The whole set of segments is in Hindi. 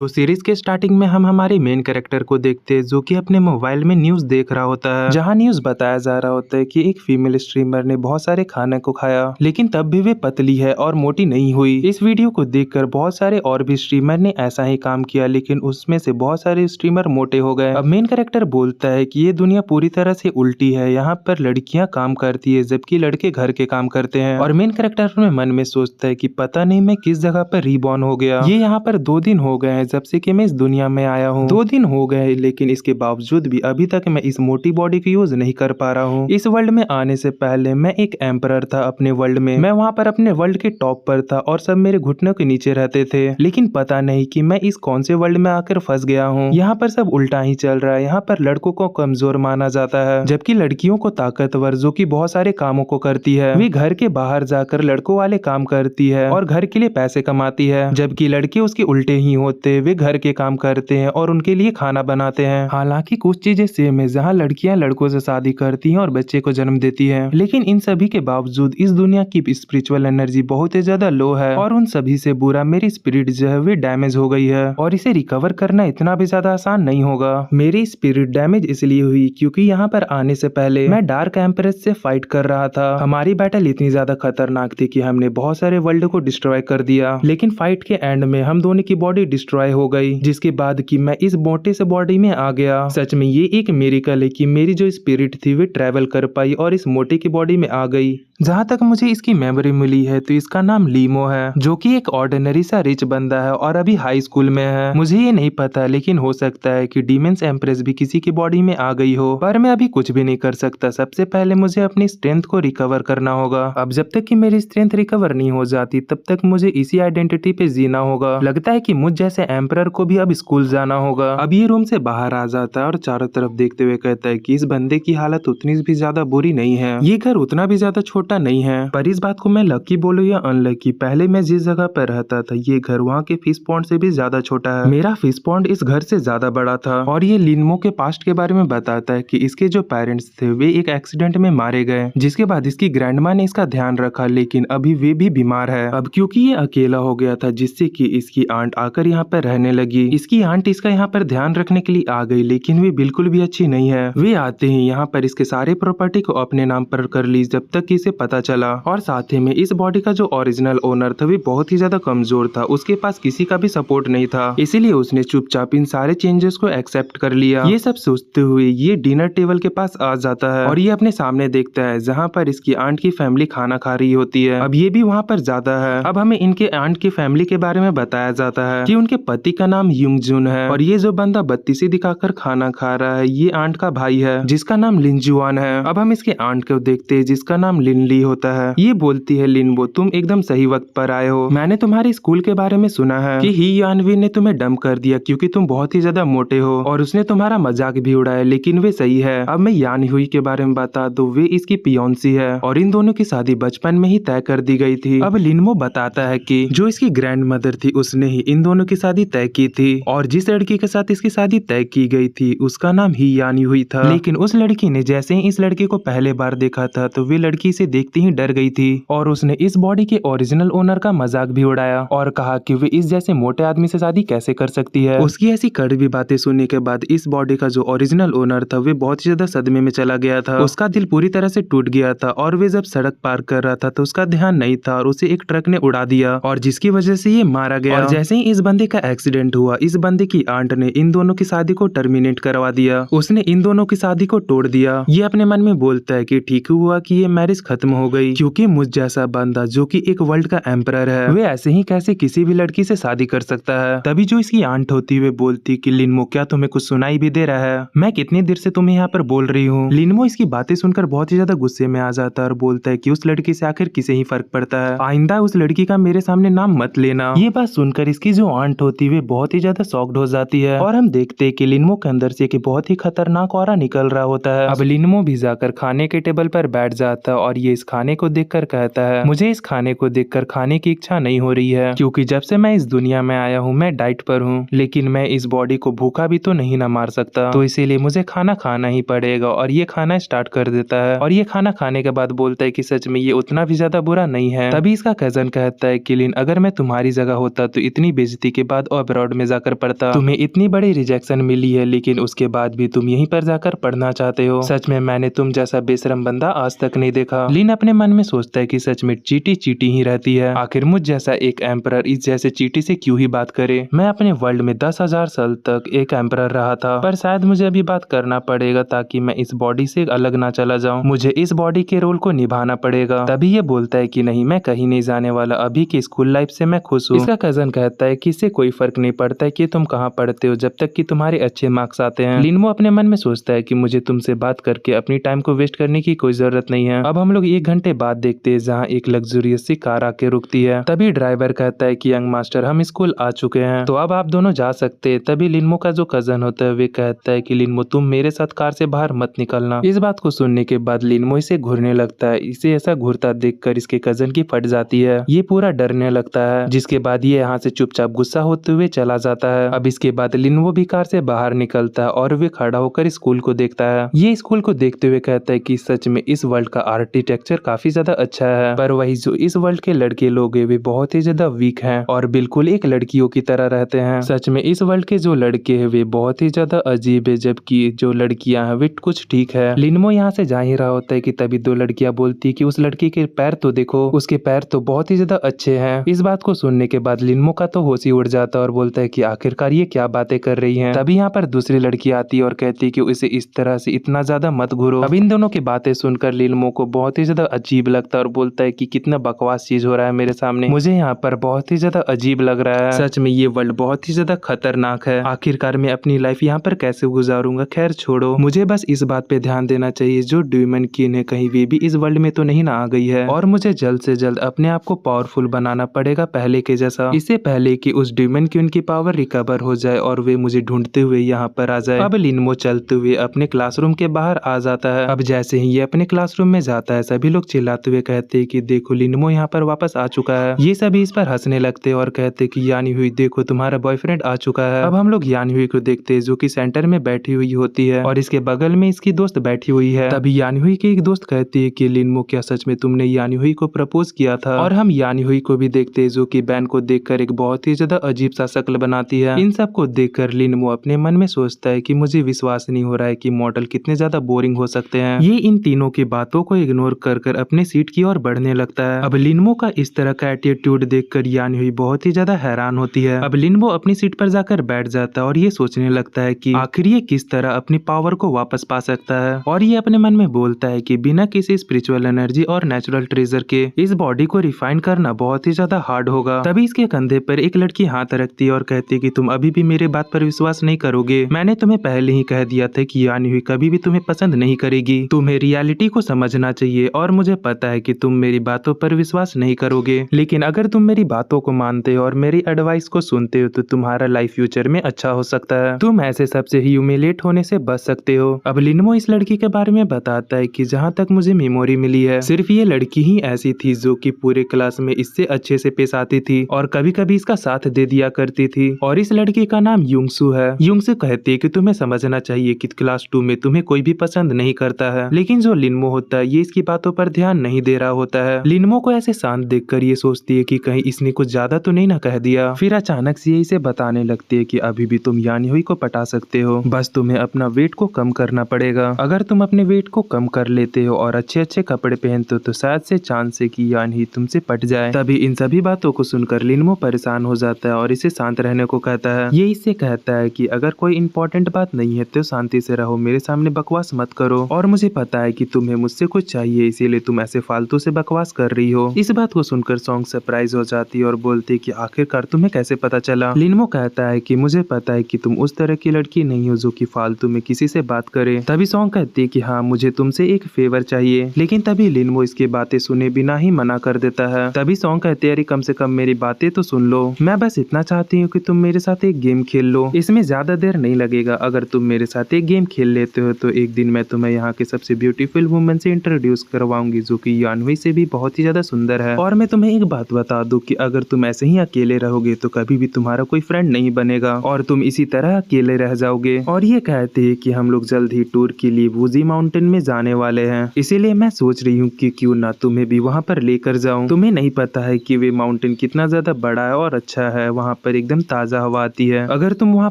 तो सीरीज के स्टार्टिंग में हम हमारे मेन कैरेक्टर को देखते हैं जो कि अपने मोबाइल में न्यूज देख रहा होता है, जहां न्यूज बताया जा रहा होता है कि एक फीमेल स्ट्रीमर ने बहुत सारे खाने को खाया लेकिन तब भी वे पतली है और मोटी नहीं हुई। इस वीडियो को देखकर बहुत सारे और भी स्ट्रीमर ने ऐसा ही काम किया लेकिन उसमें से बहुत सारे स्ट्रीमर मोटे हो गए। अब मेन कैरेक्टर बोलता है कि ये दुनिया पूरी तरह से उल्टी है, यहाँ पर लड़कियां काम करती है जबकि लड़के घर के काम करते हैं। और मेन कैरेक्टर अपने मन में सोचता है कि पता नहीं मैं किस जगह पर रीबॉर्न हो गया। ये यहाँ पर 2 दिन हो गए हैं जब से कि मैं इस दुनिया में आया हूँ। 2 दिन हो गए लेकिन इसके बावजूद भी अभी तक मैं इस मोटी बॉडी को यूज नहीं कर पा रहा हूँ। इस वर्ल्ड में आने से पहले मैं एक एम्परर था अपने वर्ल्ड में। मैं वहाँ पर अपने वर्ल्ड के टॉप पर था और सब मेरे घुटनों के नीचे रहते थे, लेकिन पता नहीं कि मैं इस कौन से वर्ल्ड में आकर फंस गया हूँ। यहाँ पर सब उल्टा ही चल रहा है। यहाँ पर लड़कों को कमजोर माना जाता है जबकि लड़कियों को ताकतवर, जो कि बहुत सारे कामों को करती है। वे घर के बाहर जाकर लड़कों वाले काम करती है और घर के लिए पैसे कमाती है, जबकि लड़के उसके उल्टे ही होते। वे घर के काम करते हैं और उनके लिए खाना बनाते हैं। हालांकि कुछ चीजें सेम है, जहाँ लड़कियां लड़कों से शादी करती हैं और बच्चे को जन्म देती हैं, लेकिन इन सभी के बावजूद इस दुनिया की स्पिरिचुअल एनर्जी बहुत ही ज्यादा लो है और उन सभी से बुरा मेरी स्पिरिट जो है वे डैमेज हो गई है और इसे रिकवर करना इतना भी ज्यादा आसान नहीं होगा। मेरी स्पिरिट डैमेज इसलिए हुई क्योंकि यहाँ पर आने से पहले मैं डार्क एम्प्रेस से फाइट कर रहा था। हमारी बैटल इतनी ज्यादा खतरनाक थी कि हमने बहुत सारे वर्ल्ड को डिस्ट्रॉय कर दिया, लेकिन फाइट के एंड में हम दोनों की बॉडी डिस्ट्रॉय हो गई, जिसके बाद कि मैं इस मोटे से बॉडी में आ गया। सच में ये एक मिरेकल है कि मेरी जो स्पिरिट थी वे ट्रैवल कर पाई और इस मोटे की बॉडी में आ गई। जहाँ तक मुझे इसकी मेमोरी मिली है तो इसका नाम लीमो है, जो कि एक ऑर्डिनरी सा रिच बंदा है और अभी हाई स्कूल में है। मुझे ये नहीं पता, लेकिन हो सकता है कि डीमेंस एम्प्रेस भी किसी की बॉडी में आ गई हो, पर मैं अभी कुछ भी नहीं कर सकता। सबसे पहले मुझे अपनी स्ट्रेंथ को रिकवर करना होगा। अब जब तक कि मेरी स्ट्रेंथ रिकवर नहीं हो जाती तब तक मुझे इसी आइडेंटिटी पे जीना होगा। लगता है कि मुझ जैसे एम्परर को भी अब स्कूल जाना होगा। अब ये रूम से बाहर आ जाता है और चारों तरफ देखते हुए कहता है कि इस बंदे की हालत उतनी भी ज्यादा बुरी नहीं है, ये घर उतना भी ज्यादा छोटा नहीं है। पर इस बात को मैं लकी बोलूं या अनलकी, पहले मैं जिस जगह पर रहता था ये घर वहाँ के फिश पॉन्ड से भी ज्यादा छोटा है। मेरा फिश पॉन्ड इस घर से ज्यादा बड़ा था। और ये लिनमो के पास्ट के बारे में बताता है कि इसके जो पेरेंट्स थे वे एक एक्सीडेंट में मारे गए, जिसके बाद इसकी ग्रैंडमा ने इसका ध्यान रखा, लेकिन अभी वे भी बीमार है। अब क्योंकि ये अकेला हो गया था, जिससे कि इसकी आंट आकर यहाँ पर रहने लगी। इसकी आंट इसका यहाँ पर ध्यान रखने के लिए आ गई, लेकिन वे बिल्कुल भी अच्छी नहीं है। वे आते ही यहाँ पर इसके सारे प्रॉपर्टी को अपने नाम पर कर ली जब तक कि इसे पता चला। और साथ ही में इस बॉडी का जो ओरिजिनल ओनर था वे बहुत ही ज्यादा कमजोर था, उसके पास किसी का भी सपोर्ट नहीं था, इसीलिए उसने चुपचाप इन सारे चेंजेस को एक्सेप्ट कर लिया। ये सब सोचते हुए ये डिनर टेबल के पास आ जाता है और ये अपने सामने देखता है जहाँ पर इसकी आंट की फैमिली खाना खा रही होती है। अब ये भी वहाँ पर जाता है। अब हमें इनके आंट की फैमिली के बारे में बताया जाता है कि उनके पति का नाम युंगजुन है और ये जो बंदा बत्तीसी दिखाकर खाना खा रहा है ये आंट का भाई है जिसका नाम लिनजुआन है। अब हम इसके आंट को देखते हैं जिसका नाम लिनली होता है। ये बोलती है, लिनबो तुम एकदम सही वक्त पर आए हो। मैंने तुम्हारे स्कूल के बारे में सुना है कि ही यानवी ने तुम्हें डंप कर दिया क्योंकि तुम बहुत ही ज्यादा मोटे हो और उसने तुम्हारा मजाक भी उड़ाया, लेकिन वे सही है। अब मैं यान हुई के बारे में बता दूं, वे इसकी पियोन्सी है और इन दोनों की शादी बचपन में ही तय कर दी गई थी। अब लिनमो बताता है कि जो इसकी ग्रैंड मदर थी उसने ही इन दोनों की शादी तय की थी और जिस लड़की के साथ इसकी शादी तय की गई थी उसका नाम ही यानी हुई था। लेकिन उस लड़की ने जैसे ही इस लड़के को पहले बार देखा था तो वे लड़की इसे देखते ही डर गई थी और उसने इस बॉडी के ओरिजिनल ओनर का मजाक भी उड़ाया और कहा कि वे इस जैसे मोटे आदमी से शादी कैसे कर सकती है। उसकी ऐसी कड़वी बातें सुनने के बाद इस बॉडी का जो ओरिजिनल ओनर था वे बहुत ही ज्यादा सदमे में चला गया था। उसका दिल पूरी तरह से टूट गया था और वे जब सड़क पार कर रहा था तो उसका ध्यान नहीं था और उसे एक ट्रक ने उड़ा दिया और जिसकी वजह से ये मारा गया। और जैसे ही इस बंदे का एक्सीडेंट हुआ इस बंदे की आंट ने इन दोनों की शादी को टर्मिनेट करवा दिया। उसने इन दोनों की शादी को तोड़ दिया। ये अपने मन में बोलता है कि ठीक हुआ कि ये मैरिज खत्म हो गई, क्योंकि मुझ जैसा बंदा जो कि एक वर्ल्ड का एम्परर है वे ऐसे ही कैसे किसी भी लड़की से शादी कर सकता है। तभी जो इसकी आंट होती है वे बोलती कि लिनमो क्या तुम्हें कुछ सुनाई भी दे रहा है? मैं कितनी देर से तुम्हें यहाँ पर बोल रही हूँ। लिनमो इसकी बातें सुनकर बहुत ही ज्यादा गुस्से में आ जाता है और बोलता है कि उस लड़की से आखिर किसे ही फर्क पड़ता है, आइंदा उस लड़की का मेरे सामने नाम मत लेना। ये बात सुनकर इसकी जो आंट होती है बहुत ही ज्यादा शॉक्ड हो जाती है और हम देखते हैं कि लिनमो के अंदर से बहुत ही खतरनाक ऑरा निकल रहा होता है। अब लिनमो भी जाकर खाने के टेबल पर बैठ जाता है और ये इस खाने को देखकर कहता है, मुझे इस खाने को देखकर खाने की इच्छा नहीं हो रही है क्योंकि जब से मैं इस दुनिया में आया हूँ मैं डाइट पर हूँ, लेकिन मैं इस बॉडी को भूखा भी तो नहीं ना मार सकता, तो इसीलिए मुझे खाना खाना ही पड़ेगा। और ये खाना स्टार्ट कर देता है और ये खाना खाने के बाद बोलता है कि सच में ये उतना भी ज्यादा बुरा नहीं है। तभी इसका कजन कहता है कि लिन अगर मैं तुम्हारी जगह होता तो इतनी बेइज्जती के बाद अब्रॉड में जाकर पढ़ता। तुम्हें इतनी बड़ी रिजेक्शन मिली है लेकिन उसके बाद भी तुम यहीं पर जाकर पढ़ना चाहते हो। सच में मैंने तुम जैसा बेशरम बंदा आज तक नहीं देखा। लिन अपने मन में सोचता है कि सच में चीटी चीटी ही रहती है। आखिर मुझ जैसा एक एम्परर इस जैसे चीटी से क्यों ही बात करे। मैं अपने वर्ल्ड में 10,000 साल तक एक एम्परर रहा था, पर शायद मुझे अभी बात करना पड़ेगा ताकि मैं इस बॉडी से अलग ना चला जाऊं। मुझे इस बॉडी के रोल को निभाना पड़ेगा। तभी ये बोलता है कि नहीं, मैं कहीं नहीं जाने वाला, अभी की स्कूल लाइफ से मैं खुश हूँ। इसका कजन कहता है कि इससे कोई फर्क नहीं पड़ता है कि तुम कहाँ पढ़ते हो जब तक कि तुम्हारे अच्छे मार्क्स आते हैं। लिनमो अपने मन में सोचता है कि मुझे तुमसे बात करके अपनी टाइम को वेस्ट करने की कोई जरूरत नहीं है। अब हम लोग 1 घंटे बाद देखते हैं जहाँ एक लग्जरियस सी कार आके रुकती है। तभी ड्राइवर कहता है कि यंग मास्टर, हम स्कूल आ चुके हैं, तो अब आप दोनों जा सकते हैं। तभी लिनमो का जो कजन होता है वे कहता है कि लिनमो, तुम मेरे साथ कार से बाहर मत निकलना। इस बात को सुनने के बाद लिनमो इसे घूरने लगता है। इसे ऐसा घूरता देखकर इसके कजन की फट जाती है। ये पूरा डरने लगता है, जिसके बाद ये यहाँ से चुपचाप गुस्सा होते हुए चला जाता है। अब इसके बाद लिनमो भी कार से बाहर निकलता है और वे खड़ा होकर स्कूल को देखता है। ये स्कूल को देखते हुए कहता है कि सच में इस वर्ल्ड का आर्किटेक्चर काफी ज्यादा अच्छा है, पर वही जो इस वर्ल्ड के लड़के लोग हैं वे बहुत ही ज्यादा वीक हैं और बिल्कुल एक लड़कियों की तरह रहते हैं। सच में इस वर्ल्ड के जो लड़के हैं वे बहुत ही ज्यादा अजीब है, जबकि जो लड़कियां हैं वे कुछ ठीक है। लिनमो यहाँ से जा ही रहा होता है कि तभी 2 लड़कियां बोलती है कि उस लड़की के पैर तो देखो, उसके पैर तो बहुत ही ज्यादा अच्छे हैं। इस बात को सुनने के बाद लिनमो का तो होश ही उड़ जाता है और बोलता है कि आखिरकार ये क्या बातें कर रही हैं। तभी यहाँ पर दूसरी लड़की आती है और कहती है कि उसे इस तरह से इतना ज्यादा मत घूरो। अब इन दोनों की बातें सुनकर लिनमो को बहुत ही ज्यादा अजीब लगता है और बोलता है कि कितना बकवास चीज हो रहा है मेरे सामने, मुझे यहाँ पर बहुत ही ज्यादा अजीब लग रहा है। सच में ये वर्ल्ड बहुत ही ज्यादा खतरनाक है। आखिरकार मैं अपनी लाइफ यहाँ पर कैसे गुजारूंगा। खैर छोड़ो, मुझे बस इस बात पे ध्यान देना चाहिए जो ड्यूमन क्वीन है कहीं वे भी इस वर्ल्ड में तो नहीं ना आ गई है, और मुझे जल्द से जल्द अपने आप को पावरफुल बनाना पड़ेगा पहले के जैसा, इससे पहले कि उस ड्यूमन क्वीन की पावर रिकवर हो जाए और वे मुझे ढूंढते हुए यहाँ पर आ जाए। अब लिनमो चलते हुए अपने क्लासरूम के बाहर आ जाता है। अब जैसे ही ये अपने क्लासरूम में जाता है सभी लोग चिल्लाते हुए कहते हैं कि देखो लिनमो यहाँ पर वापस आ चुका है। ये सभी इस पर हंसने लगते हैं और कहते हैं कि यानी हुई, देखो तुम्हारा बॉयफ्रेंड आ चुका है। अब हम लोग यानी हुई को देखते हैं जो कि सेंटर में बैठी हुई होती है और इसके बगल में इसकी दोस्त बैठी हुई है। तभी यानी हुई की एक दोस्त कहती है कि लिनमो, क्या सच में तुमने यानी हुई को प्रपोज किया था? और हम यानी हुई को भी देखते हैं जो कि बैन को देखकर एक बहुत ही ज्यादा अजीब सा शक्ल बनाती है। इन सब को देखकर लिनमो अपने मन में सोचता है कि मुझे विश्वास नहीं हो रहा है कि मॉडल कितने ज्यादा बोरिंग हो सकते हैं। ये इन तीनों की बातों को इग्नोर कर अपने सीट की ओर बढ़ने लगता है। अब लिनमो का इस तरह का एटीट्यूड देखकर यानी हुई बहुत ही ज्यादा हैरान होती है। अब लिनमो अपनी सीट पर जाकर बैठ जाता है और ये सोचने लगता है कि आखिर ये किस तरह अपनी पावर को वापस पा सकता है, और ये अपने मन में बोलता है कि बिना किसी स्पिरिचुअल एनर्जी और नेचुरल ट्रेजर के इस बॉडी को रिफाइन करना बहुत ही ज्यादा हार्ड होगा। तभी इसके कंधे पर एक लड़की हाथ रखती है और कहती है कि तुम अभी भी मेरे बात पर विश्वास नहीं करोगे। मैंने तुम्हें पहले ही कह दिया था कि यानी हुई कभी भी तुम्हें पसंद नहीं करेगी। तुम्हें रियलिटी को समझना चाहिए और मुझे पता है कि तुम मेरी बातों पर विश्वास नहीं करोगे, लेकिन अगर तुम मेरी बातों को मानते हो और मेरी एडवाइस को सुनते हो तो तुम्हारा लाइफ फ्यूचर में अच्छा हो सकता है। तुम ऐसे सबसे ह्यूमिलेट होने से बच सकते हो। अब लिनमो इस लड़की के बारे में बताता है कि जहाँ तक मुझे मेमोरी मिली है सिर्फ ये लड़की ही ऐसी थी जो कि पूरे क्लास में इससे अच्छे से पेश आती थी और कभी कभी इसका साथ दे दिया करती थी, और इस लड़की का नाम युंगसू है। युंगसू कहती है कि तुम्हें समझना चाहिए कि क्लास 2 में तुम्हें कोई भी पसंद नहीं करता है, लेकिन जो लिनमो होता है ये इसकी बातों पर ध्यान नहीं दे रहा होता है। लिनमो को ऐसे शांत देखकर ये सोचती है कि कहीं इसने कुछ ज्यादा तो नहीं ना कह दिया। फिर अचानक से ये इसे बताने लगती है कि अभी भी तुम यानी हुई को पटा सकते हो, बस तुम्हें अपना वेट को कम करना पड़ेगा। अगर तुम अपने वेट को कम कर लेते हो और अच्छे अच्छे कपड़े पहनते हो तो शायद से चांस है कि यानी ही तुमसे पट जाए। तभी इन सभी बातों को सुनकर लिनमो परेशान हो जाता है और इसे शांत रहने को कहता है। ये इससे कहता है कि अगर कोई इंपॉर्टेंट बात नहीं है तो शांति से रहो, मेरे सामने बकवास मत करो, और मुझे पता है कि तुम्हें मुझसे कुछ चाहिए इसीलिए तुम ऐसे फालतू से बकवास कर रही हो। इस बात को सुनकर सॉन्ग सरप्राइज हो जाती है और बोलती है कि आखिरकार तुम्हें कैसे पता चला? लिनमो कहता है कि मुझे पता है कि तुम उस तरह की लड़की नहीं हो जो कि फालतू में किसी से बात करे। तभी सॉन्ग कहती है कि हाँ, मुझे तुमसे एक फेवर चाहिए, लेकिन तभी लिनमो इसकी बातें सुने बिना ही मना कर देता है। तभी सॉन्ग कहती है, अरे कम से कम मेरी बातें तो सुन लो, मैं बस इतना चाहती हूँ कि तुम मेरे साथ एक गेम खेल लो, इसमें ज्यादा देर नहीं लगेगा। अगर तुम मेरे साथ एक गेम खेल लेते हो तो एक दिन मैं तुम्हें यहाँ के सबसे ब्यूटीफुल वुमन से इंट्रोड्यूस करवाऊंगी जो कि यानवी से भी बहुत ही ज्यादा सुंदर है। और मैं तुम्हें एक बात बता दूं कि अगर तुम ऐसे ही अकेले रहोगे तो कभी भी तुम्हारा कोई फ्रेंड नहीं बनेगा और तुम इसी तरह अकेले रह जाओगे। और ये कहते हैं कि हम लोग जल्द ही टूर के लिए वूजी माउंटेन में जाने वाले हैं, इसीलिए मैं सोच रही हूँ कि क्यों ना तुम्हें भी वहाँ पर लेकर जाऊँ। तुम्हें नहीं पता है कि वे माउंटेन कितना ज्यादा बड़ा है और अच्छा है, वहाँ पर एकदम ताज़ा हवा आती है। अगर तुम वहाँ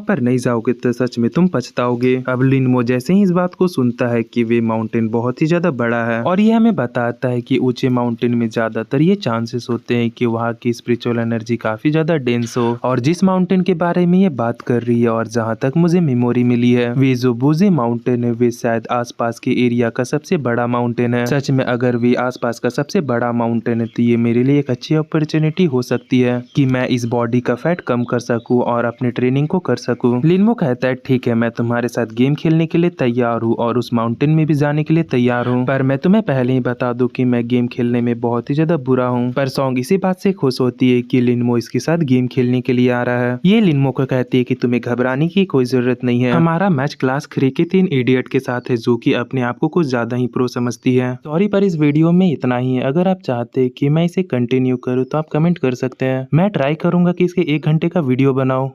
पर नहीं जाओगे तो सच में तुम पछताओगे। अब लिनमो जैसे ही इस बात को सुनता है कि वे माउंटेन बहुत ही ज्यादा बड़ा है और ये हमें बताता है कि ऊंचे माउंटेन में ज्यादातर ये चांसेस होते हैं कि वहाँ की स्पिरिचुअल एनर्जी काफी ज्यादा डेंस हो। और जिस माउंटेन के बारे में ये बात कर रही है और जहाँ तक मुझे मेमोरी मिली है, वे जो बुजे माउंटेन है वे शायद आसपास के एरिया का सबसे बड़ा माउंटेन है। सच में अगर वे आसपास का सबसे बड़ा माउंटेन है तो ये मेरे लिए एक अच्छी अपॉर्चुनिटी हो सकती है कि मैं इस बॉडी का फैट कम कर सकूं और अपनी ट्रेनिंग को कर सकूं। लिनमो कहता है ठीक है, मैं तुम्हारे साथ गेम खेलने के लिए तैयार हूँ और उस माउंटेन में भी जाने के लिए तैयार हूँ, पर मैं तुम्हें पहले ही बता दूं कि मैं गेम खेलने में बहुत ही ज्यादा बुरा हूँ। पर सॉन्ग इसी बात से खुश होती है कि लिनमो इसके साथ गेम खेलने के लिए आ रहा है। ये लिनमो को कहती है कि तुम्हें घबराने की कोई जरूरत नहीं है, हमारा मैच क्लास 3 के 3 इडियट के साथ है जो कि अपने आप को कुछ ज्यादा ही प्रो समझती है। सॉरी पर इस वीडियो में इतना ही है। अगर आप चाहते हैं कि मैं इसे कंटिन्यू करूँ तो आप कमेंट कर सकते हैं। मैं ट्राई करूंगा कि इसके 1 घंटे का वीडियो बनाऊं।